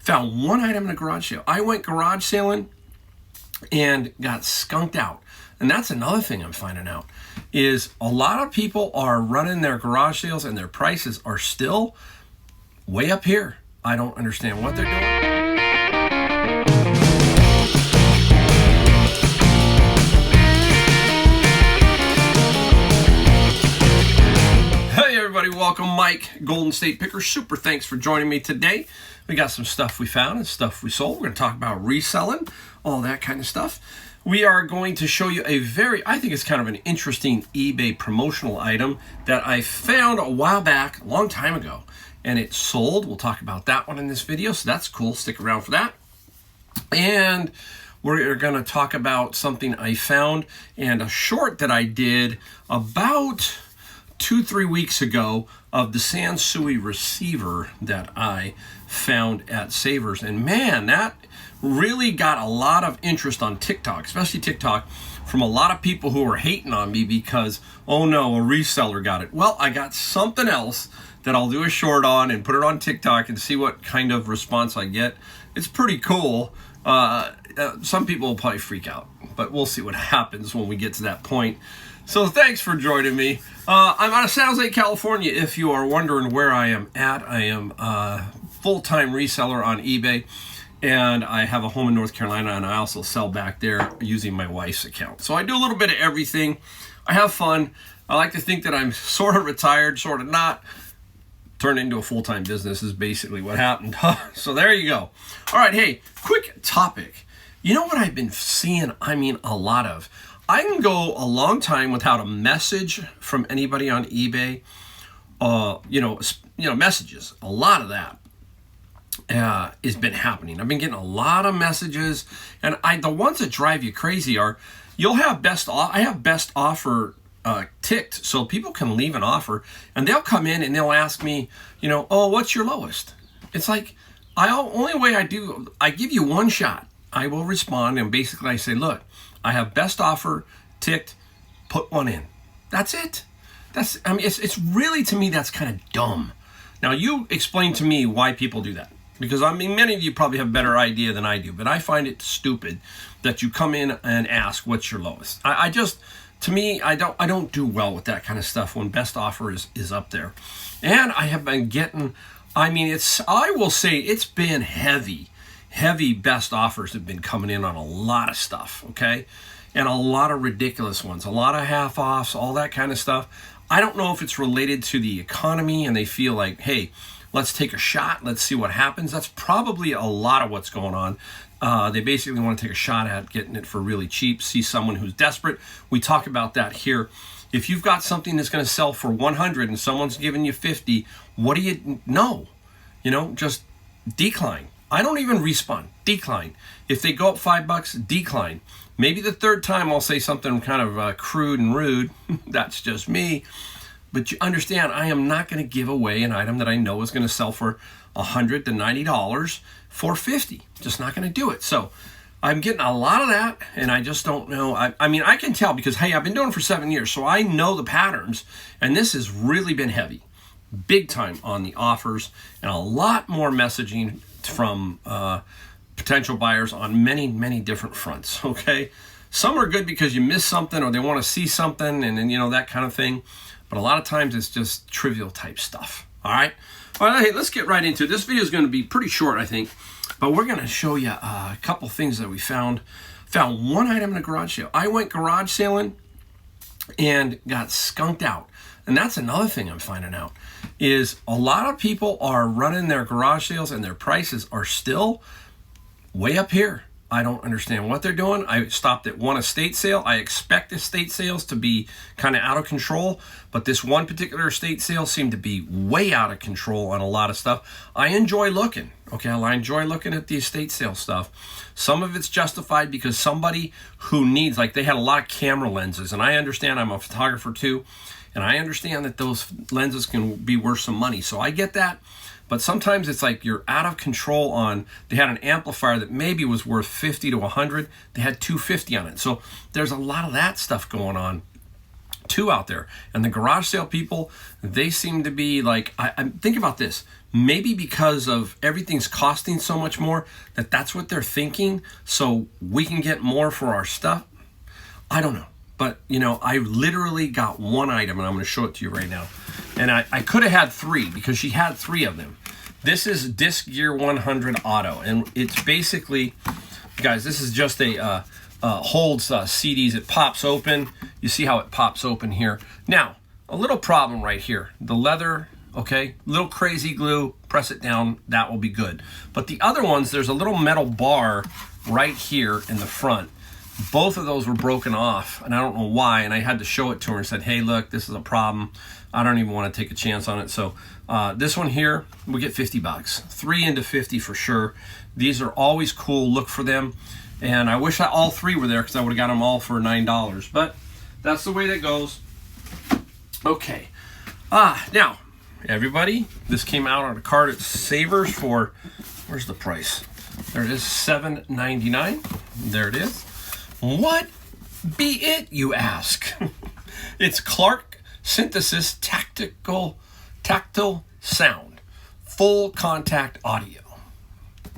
Found one item in a garage sale. I went garage sailing and got skunked out. And that's another thing I'm finding out is a lot of people are running their garage sales and their prices are still way up here. I don't understand what they're doing. Hey everybody, welcome. Mike, Golden State Picker. Super thanks for joining me today. We got some stuff we found and stuff we sold. We're going to talk about reselling, all that kind of stuff. We are going to show you I think it's kind of an interesting eBay promotional item that I found a while back, a long time ago, and it sold. We'll talk about that one in this video, so that's cool. Stick around for that. And we're going to talk about something I found and a short that I did about 2-3 weeks ago of the Sansui receiver that I found at Savers. And man, that really got a lot of interest on TikTok, especially TikTok, from a lot of people who were hating on me because, oh no, a reseller got it. Well, I got something else that I'll do a short on and put it on TikTok and see what kind of response I get. It's pretty cool. Some people will probably freak out, but we'll see what happens when we get to that point. So thanks for joining me. I'm out of San Jose, California. If you are wondering where I am at, I am a full-time reseller on eBay, and I have a home in North Carolina, and I also sell back there using my wife's account. So I do a little bit of everything. I have fun. I like to think that I'm sort of retired, sort of not. Turned into a full-time business is basically what happened. So there you go. All right, hey, quick topic. You know what I've been seeing, a lot of? I can go a long time without a message from anybody on eBay. Messages. A lot of that has been happening. I've been getting a lot of messages, and the ones that drive you crazy are, you'll have I have best offer ticked, so people can leave an offer, and they'll come in and they'll ask me, oh, what's your lowest? It's like, I give you one shot. I will respond, and basically I say, look, I have best offer ticked, put one in. That's it. It's really, to me, that's kind of dumb. Now, you explain to me why people do that, because many of you probably have a better idea than I do, but I find it stupid that you come in and ask what's your lowest. To me, I don't do well with that kind of stuff when best offer is up there. And I have been getting, I will say it's been heavy best offers have been coming in on a lot of stuff, okay? And a lot of ridiculous ones, a lot of half-offs, all that kind of stuff. I don't know if it's related to the economy and they feel like, hey, let's take a shot, let's see what happens. That's probably a lot of what's going on. They basically want to take a shot at getting it for really cheap, see someone who's desperate. We talk about that here. If you've got something that's going to sell for 100 and someone's giving you 50, what do you know? Just decline. I don't even respond. Decline. If they go up $5, decline. Maybe the third time I'll say something kind of crude and rude. That's just me. But you understand, I am not going to give away an item that I know is going to sell for $100 to $90 for $50. Just not going to do it. So I'm getting a lot of that, and I just don't know. I can tell because, hey, I've been doing it for 7 years, so I know the patterns, and this has really been heavy. Big time on the offers, and a lot more messaging from potential buyers on many different fronts, okay? Some are good because you miss something or they want to see something and then, that kind of thing. But a lot of times it's just trivial type stuff, all right? All right, hey, let's get right into it. This video is going to be pretty short, I think, but we're going to show you a couple things that we found. Found one item in a garage sale. I went garage sailing and got skunked out. And that's another thing I'm finding out is a lot of people are running their garage sales and their prices are still way up here. I don't understand what they're doing. I stopped at one estate sale. I expect estate sales to be kind of out of control, but this one particular estate sale seemed to be way out of control on a lot of stuff. I enjoy looking, okay? I enjoy looking at the estate sale stuff. Some of it's justified because somebody who needs, like they had a lot of camera lenses, and I understand, I'm a photographer too, and I understand that those lenses can be worth some money, so I get that. But sometimes it's like you're out of control on, they had an amplifier that maybe was worth 50 to 100. They had 250 on it. So there's a lot of that stuff going on too out there. And the garage sale people, they seem to be like, think about this. maybe because of everything's costing so much more, that's what they're thinking, so we can get more for our stuff. I don't know. But, you know, I literally got one item, and I'm going to show it to you right now. And I could have had 3 because she had 3 of them. This is Disc Gear 100 Auto, and it's basically, guys, this is just a holds CDs. It pops open. You see how it pops open here. Now, a little problem right here. The leather, okay, little crazy glue, press it down, that will be good. But the other ones, there's a little metal bar right here in the front. Both of those were broken off, and I don't know why, and I had to show it to her and said, hey, look, this is a problem. I don't even want to take a chance on it. So this one here, we get $50. 3 into 50 for sure. These are always cool. Look for them. And I wish all 3 were there because I would have got them all for $9. But that's the way that goes. Okay. Now, everybody, this came out on a card at Savers for, where's the price? There it is, $7.99. There it is. What be it, you ask? It's Clark Synthesis Tactile Sound, full contact audio.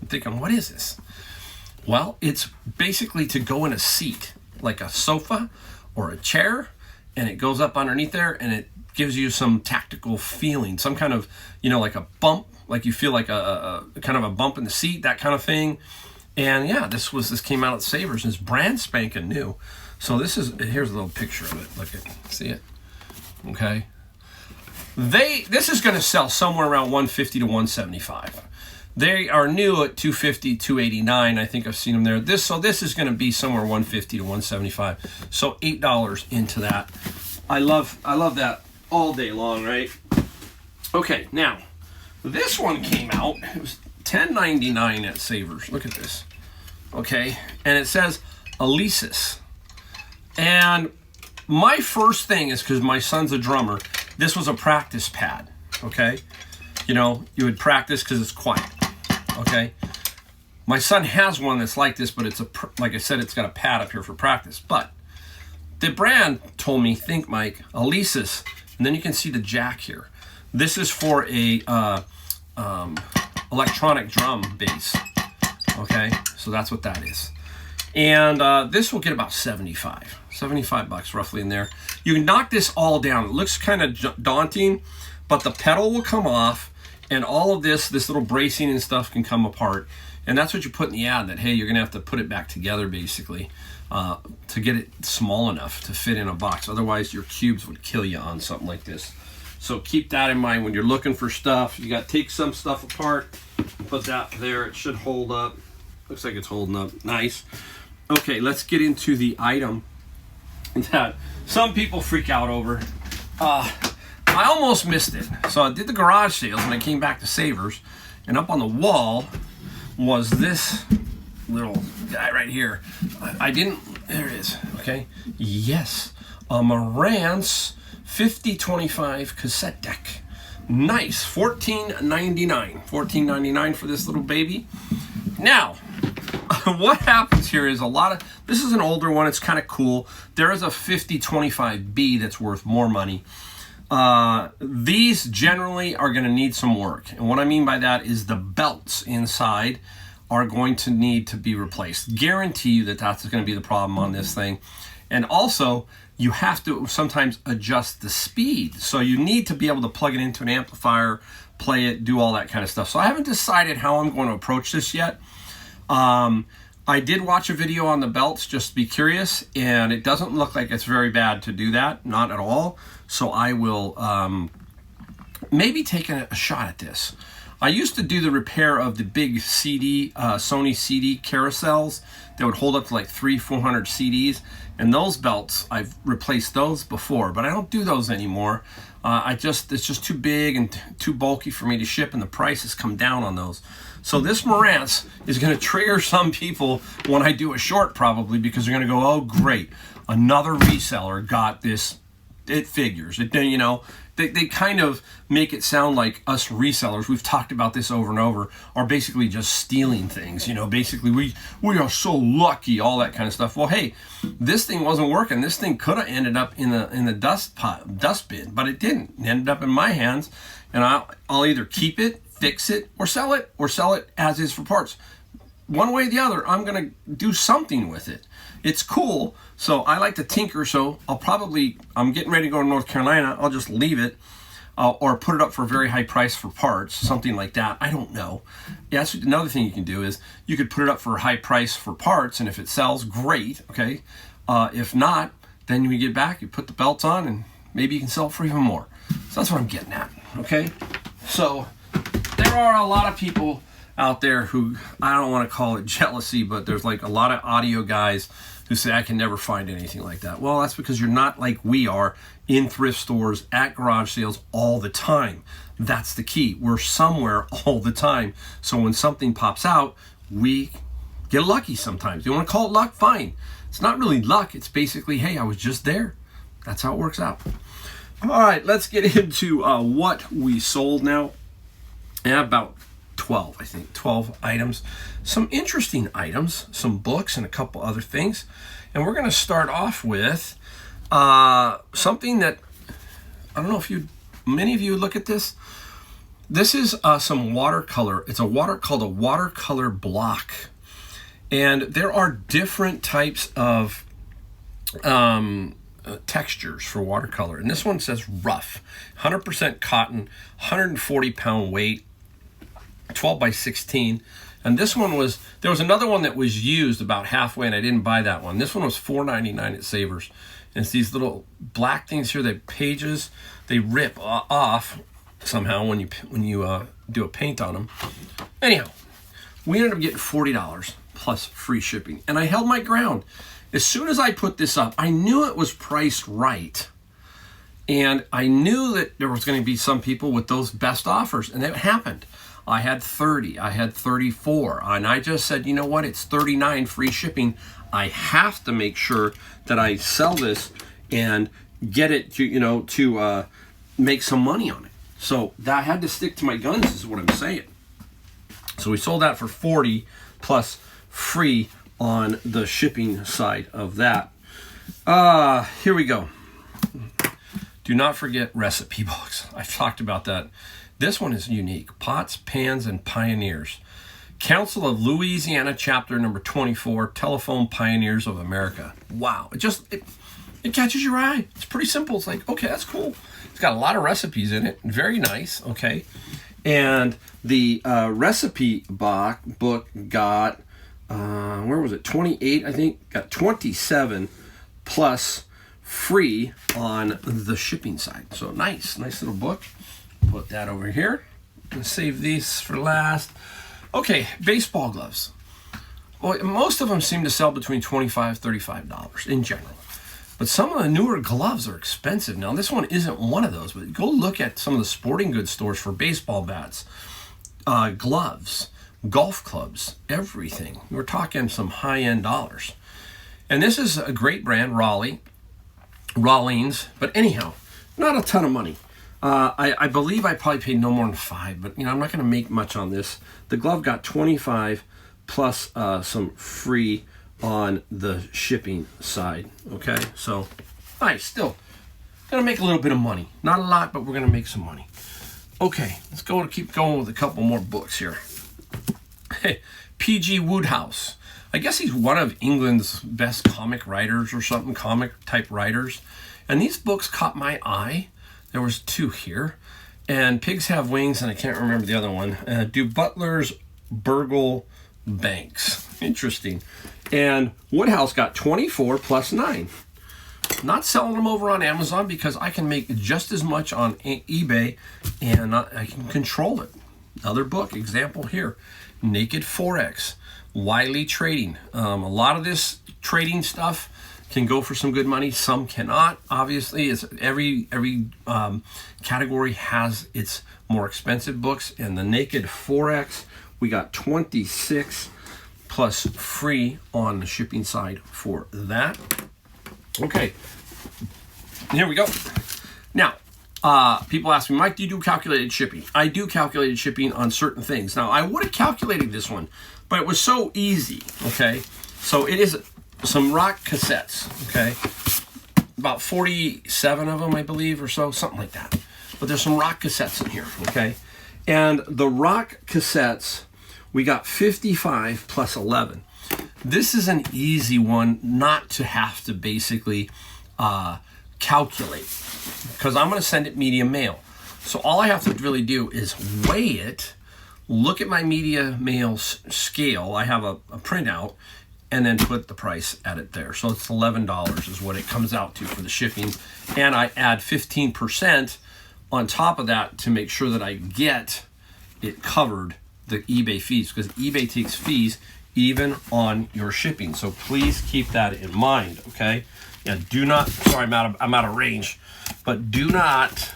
I'm thinking, what is this? Well, it's basically to go in a seat, like a sofa or a chair, and it goes up underneath there, and it gives you some tactical feeling, some kind of, you know, like a bump, like you feel like a kind of a bump in the seat, that kind of thing. And yeah, this came out at Savers, and it's brand spanking new. So here's a little picture of it. Look at, see it? Okay. This is going to sell somewhere around $150 to $175. They are new at $250, $289. I think I've seen them there. So this is going to be somewhere $150 to $175. So $8 into that. I love that all day long, right? Okay, now this one came out. It was $10.99 at Savers. Look at this. Okay, and it says Alesis. And my first thing is, because my son's a drummer, this was a practice pad. Okay, you know, you would practice because it's quiet. Okay, my son has one that's like this, but it's like I said, it's got a pad up here for practice. But the brand told me, think, Mike, Alesis, and then you can see the jack here. This is for a electronic drum bass. Okay, so that's what that is. And this will get about $75 roughly in there. You can knock this all down. It looks kind of daunting, but the pedal will come off, and all of this little bracing and stuff can come apart. And that's what you put in the ad, that, hey, you're gonna have to put it back together basically to get it small enough to fit in a box. Otherwise your cubes would kill you on something like this. So keep that in mind when you're looking for stuff. You got to take some stuff apart, put that there. It should hold up. Looks like it's holding up. Nice. Okay, let's get into the item that some people freak out over. I almost missed it. So I did the garage sales and I came back to Savers, and up on the wall was this little guy right here. There it is. Okay. Yes. A Marantz 5025 cassette deck. Nice. $14.99. $14.99 for this little baby. Now, what happens here is this is an older one. It's kind of cool. There is a 5025B that's worth more money. These generally are going to need some work. And what I mean by that is the belts inside are going to need to be replaced. Guarantee you that's going to be the problem on this thing. And also, you have to sometimes adjust the speed. So you need to be able to plug it into an amplifier, play it, do all that kind of stuff. So I haven't decided how I'm going to approach this yet. I did watch a video on the belts just to be curious, and it doesn't look like it's very bad to do that, not at all. So I will maybe take a shot at this. I used to do the repair of the big CD, Sony CD carousels that would hold up to like 300-400 CDs, and those belts, I've replaced those before, but I don't do those anymore. It's just too big and too bulky for me to ship, and the price has come down on those. So this Marantz is going to trigger some people when I do a short, probably, because they're going to go, oh great, another reseller got this. It figures. You know, they kind of make it sound like us resellers, we've talked about this over and over, are basically just stealing things. You know, basically we are so lucky, all that kind of stuff. Well, hey, this thing wasn't working. This thing could have ended up in the dust bin, but it didn't. It ended up in my hands, and I'll either keep it, fix it or sell it as is for parts. One way or the other, I'm going to do something with it. It's cool, so I like to tinker, so I'm getting ready to go to North Carolina. I'll just leave it or put it up for a very high price for parts, something like that. I don't know. Yeah, that's another thing you can do is you could put it up for a high price for parts, and if it sells, great, okay? If not, then when you get back, you put the belts on, and maybe you can sell it for even more. So that's what I'm getting at, okay? So there are a lot of people out there who, I don't want to call it jealousy, but there's like a lot of audio guys who say, I can never find anything like that. Well, that's because you're not like we are in thrift stores, at garage sales all the time. That's the key. We're somewhere all the time. So when something pops out, we get lucky sometimes. You want to call it luck? Fine. It's not really luck. It's basically, hey, I was just there. That's how it works out. All right, let's get into what we sold now. And about 12 items. Some interesting items, some books, and a couple other things. And we're going to start off with something that, I don't know if many of you look at this. This is some watercolor. It's called a watercolor block. And there are different types of textures for watercolor. And this one says rough, 100% cotton, 140 pound weight, 12 by 16. And this one there was another one that was used about halfway, and I didn't buy that one. This one was $4.99 at Savers. And it's these little black things here, pages, they rip off somehow when you do a paint on them. Anyhow, we ended up getting $40 plus free shipping. And I held my ground. As soon as I put this up, I knew it was priced right. And I knew that there was going to be some people with those best offers, and that happened. I had 30, I had 34, and I just said, you know what, it's 39 free shipping. I have to make sure that I sell this and get it to make some money on it. So I had to stick to my guns, is what I'm saying. So we sold that for 40 plus free on the shipping side of that. Here we go. Do not forget recipe books. I've talked about that. This one is unique. Pots, Pans, and Pioneers. Council of Louisiana, chapter number 24, Telephone Pioneers of America. Wow. It catches your eye. It's pretty simple. It's like, okay, that's cool. It's got a lot of recipes in it. Very nice. Okay. And the recipe book got, where was it? 28, I think. Got 27 plus free on the shipping side. So nice little book. Put that over here and save these for last. Okay, baseball gloves. Well, most of them seem to sell between $25, $35 in general. But some of the newer gloves are expensive. Now, this one isn't one of those, but go look at some of the sporting goods stores for baseball bats, gloves, golf clubs, everything. We're talking some high-end dollars. And this is a great brand, Rawlings. But anyhow, not a ton of money. I believe I probably paid no more than $5, but I'm not going to make much on this. The glove got 25 plus some free on the shipping side. Okay, so nice. Still gonna make a little bit of money. Not a lot, but we're gonna make some money. Okay, let's keep going with a couple more books here. P.G. Wodehouse. I guess he's one of England's best comic writers or something, comic type writers. And these books caught my eye. There was two here. And Pigs Have Wings, and I can't remember the other one. Do Butlers Burgle Banks. Interesting. And Woodhouse got 24 plus 9. Not selling them over on Amazon because I can make just as much on eBay and I can control it. Another book, example here. Naked Forex. Wiley Trading. A lot of this trading stuff can go for some good money. Some cannot. Obviously, it's every category has its more expensive books. And the Naked Forex, we got 26 plus free on the shipping side for that. Okay, here we go. Now, people ask me, Mike, do you do calculated shipping? I do calculated shipping on certain things. Now, I would have calculated this one, but it was so easy, okay? So it is some rock cassettes, okay? About 47 of them, I believe, or so, something like that. But there's some rock cassettes in here, okay? And the rock cassettes, we got 55 plus 11. This is an easy one not to have to basically calculate, because I'm going to send it medium mail. So all I have to really do is weigh it, look at my media mail scale. I have a printout, and then put the price at it there. So it's $11 is what it comes out to for the shipping. And I add 15% on top of that to make sure that I get it covered, the eBay fees, because eBay takes fees even on your shipping. So please keep that in mind, okay? Yeah, do not, sorry, I'm out of range, but do not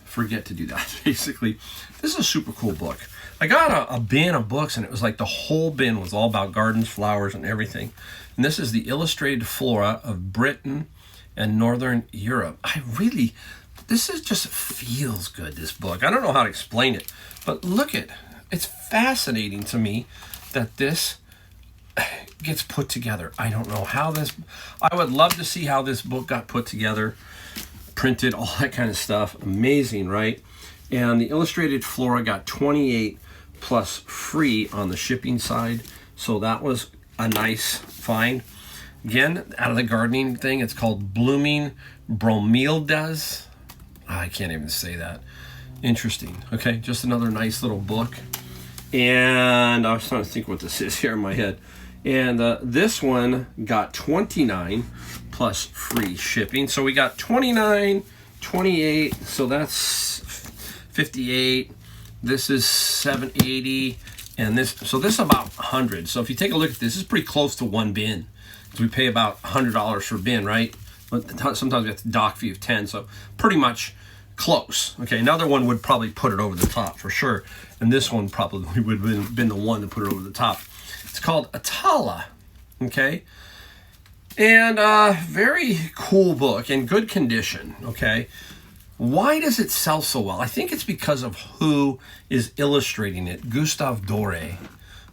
forget to do that, basically. This is a super cool book. I got a bin of books, and it was like the whole bin was all about gardens, flowers, and everything. And this is the Illustrated Flora of Britain and Northern Europe. This is just feels good, this book. I don't know how to explain it, but look at, it's fascinating to me that this gets put together. I don't know how I would love to see how this book got put together, printed, all that kind of stuff. Amazing, right? And the Illustrated Flora got 28 plus free on the shipping side. So that was a nice find. Again, out of the gardening thing, it's called Blooming Bromeldas. I can't even say that. Interesting. Okay, just another nice little book. And I was trying to think what this is here in my head. And this one got 29 plus free shipping. So we got 29, 28, so that's 58. This is 780, and this is about 100. So if you take a look at this is pretty close to one bin. We pay about $100 for a bin, right? But sometimes we have to dock fee of 10, so pretty much close. Okay, another one would probably put it over the top for sure, and this one probably would have been the one to put it over the top. It's called Atala, okay? And very cool book, in good condition, okay? Why does it sell so well? I think it's because of who is illustrating it. Gustave Doré,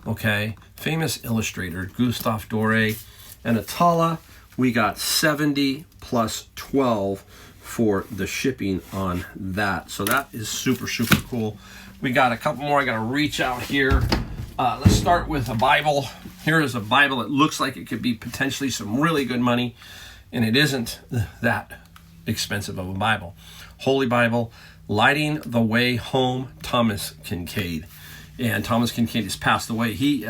okay? Famous illustrator, Gustave Doré. And Atala, we got 70 plus 12 for the shipping on that. So that is super, super cool. We got a couple more. I got to reach out here. Let's start with a Bible. Here is a Bible. It looks like it could be potentially some really good money, and it isn't that expensive of a Bible. Holy Bible, Lighting the Way Home, Thomas Kincaid. And Thomas Kincaid has passed away. He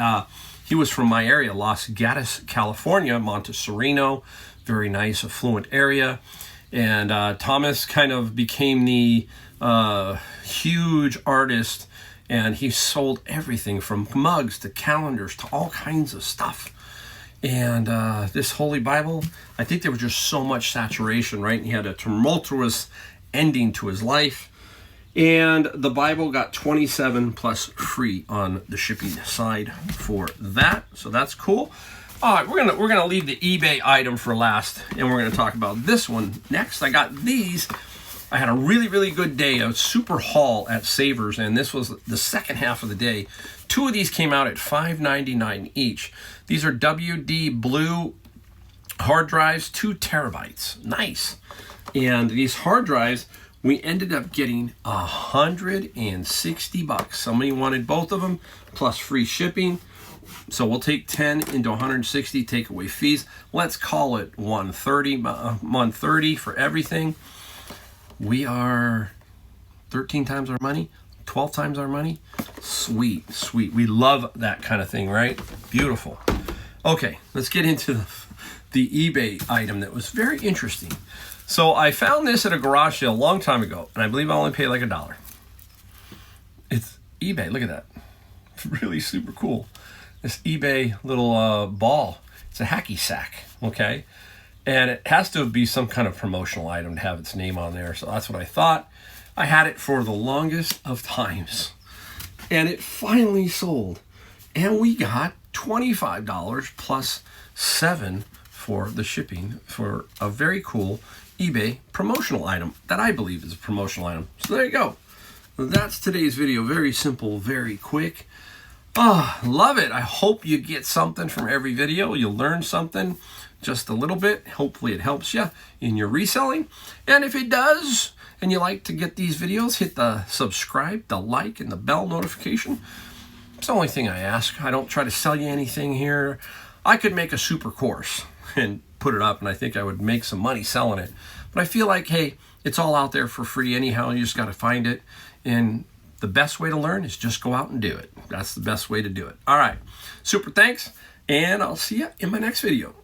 was from my area, Los Gatos, California, Montessorino, very nice, affluent area. And Thomas kind of became the huge artist, and he sold everything from mugs to calendars to all kinds of stuff. And this Holy Bible, I think there was just so much saturation, right? And he had a tumultuous ending to his life. And the Bible got 27 plus free on the shipping side for that. So that's cool. All right, we're gonna leave the eBay item for last, and we're gonna talk about this one next. I got these. I had a really, really good day, a super haul at Savers, and this was the second half of the day. Two of these came out at $5.99 each. These are WD Blue hard drives, 2 terabytes. Nice. And these hard drives, we ended up getting $160. Somebody wanted both of them, plus free shipping. So we'll take 10 into 160, take away fees. Let's call it 130 for everything. We are 13 times our money, 12 times our money. Sweet, sweet. We love that kind of thing, right? Beautiful. Okay, let's get into the eBay item that was very interesting. So I found this at a garage sale a long time ago, and I believe I only paid like $1. It's eBay, look at that. Really super cool. This eBay little ball. It's a hacky sack, okay? And it has to be some kind of promotional item to have its name on there, so that's what I thought. I had it for the longest of times, and it finally sold. And we got $25 plus $7 for the shipping for a very cool eBay promotional item that I believe is a promotional item. So there you go. That's today's video. Very simple, very quick. Love it. I hope you get something from every video. You learn something. just a little bit. Hopefully it helps you in your reselling. And if it does, and you like to get these videos, hit the subscribe, the like, and the bell notification. It's the only thing I ask. I don't try to sell you anything here. I could make a super course and put it up, and I think I would make some money selling it. But I feel like, hey, it's all out there for free anyhow. You just got to find it. And the best way to learn is just go out and do it. That's the best way to do it. All right. Super thanks. And I'll see you in my next video.